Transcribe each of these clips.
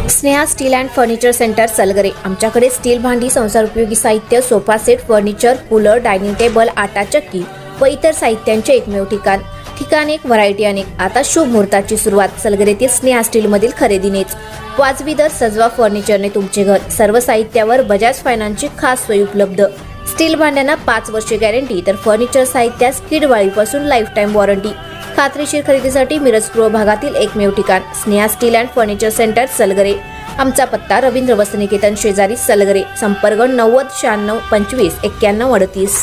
Sneha steel and furniture centre Salgare. आमच्याकडे steel भांडी, संसार उपयोगी साहित्य, sofa set, furniture, cooler, dining table, आटा चक्की व इतर साहित्यांचे एकमेव ठिकाण एक, व्हरायटी अनेक। आता शुभ मुहूर्ताची सुरुवात सलगरेतील स्नेहा स्टील मधील खरेदीनेच। वाजवी दर, सजवा फर्निचरने तुमचे घर। सर्व साहित्यावर बजाज फायनान्सची खास सोय उपलब्ध। स्टील भांड्यांना 5 वर्षे गॅरंटी, तर फर्निचर साहित्यास किडवाळीपासून लाईफ टाइम वॉरंटी। खात्रीशीर खरेदीसाठी मिरज पूर्व भागातील एकमेव ठिकाण Sneha steel and furniture centre Salgare. आमचा पत्ता रवींद्र वस्त्रनिकेतन शेजारी सलगरे। संपर्क 90 96 25 91 38।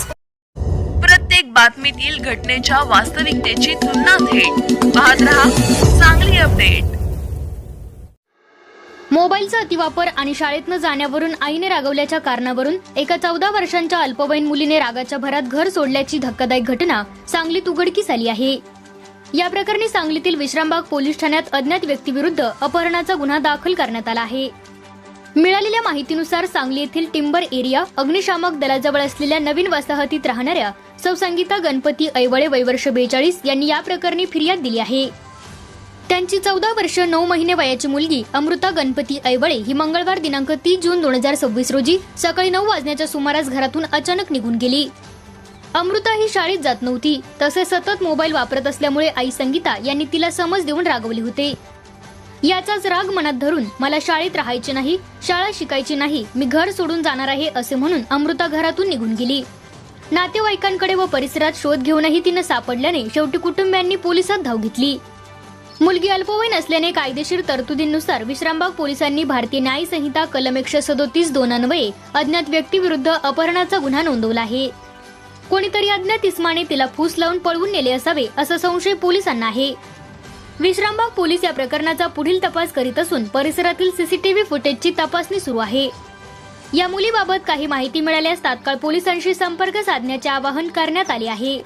प्रत्येक बातमीतील घटनेच्या वास्तविकतेची तुलना थेट पाहत रहा चांगली अपडेट। मोबाईलचा अतिवापर आणि शाळेत न जाण्यावरून आईने रागवल्याच्या कारणावरून एका 14 वर्षांच्या अल्पवयीन मुलीने रागाच्या भरात घर सोडल्याची धक्कादायक घटना सांगलीत उघडकीस आली आहे। या प्रकरणी सांगलीतील विश्रामबाग पोलीस ठाण्यात अज्ञात व्यक्तीविरुद्ध अपहरणाचा गुन्हा दाखल करण्यात आला आहे। मिळालेल्या माहितीनुसार सांगली येथील टिंबर एरिया अग्निशामक दलाजवळ असलेल्या नवीन वसाहतीत राहणाऱ्या सौ संगीता गणपती ऐवळे वय वर्ष 42 यांनी या प्रकरणी फिर्याद दिली आहे। त्यांची 14 वर्ष 9 महिने वयाची मुलगी अमृता गणपती ऐवळे ही मंगळवार दिनांक 30 जून 2026 रोजी सकाळी 9 वाजण्याच्या सुमारास घरातून अचानक निघून गेली। अमृता ही शाळेत जात नव्हती, तसेच सतत मोबाईल वापरत असल्यामुळे आई संगीता यांनी तिला समज देऊन रागवले होते। याचाच राग मनात धरून मला शाळेत राहायचे नाही, शाळा शिकायची नाही, मी घर सोडून जाणार आहे असे म्हणून अमृता घरातून निघून गेली। नातेवाईकांकडे व परिसरात शोध घेऊनही तिने सापडल्याने शेवटी कुटुंबियांनी पोलिसात धाव घेतली। मुलगी अल्पवयीन असल्याने कायदेशीर तरतुदींनुसार विश्रामबाग पोलिसांनी भारतीय न्याय संहिता कलम 137(2) अन्वये अज्ञात व्यक्तीविरुद्ध अपहरणाचा गुन्हा नोंदवला आहे। कोणीतरी अज्ञात इस्माने तिला फूस लावून पळवून नेले असावे असा संशय पोलिसांना आहे। विश्रामबाग पोलीस या प्रकरणाचा पुढील तपास करीत असून परिसरातील सीसीटीव्ही फुटेजची तपासणी सुरू आहे। या मुलीबाबत काही माहिती मिळाल्यास तात्काळ पोलिसांशी संपर्क साधण्याचे आवाहन करण्यात आले आहे।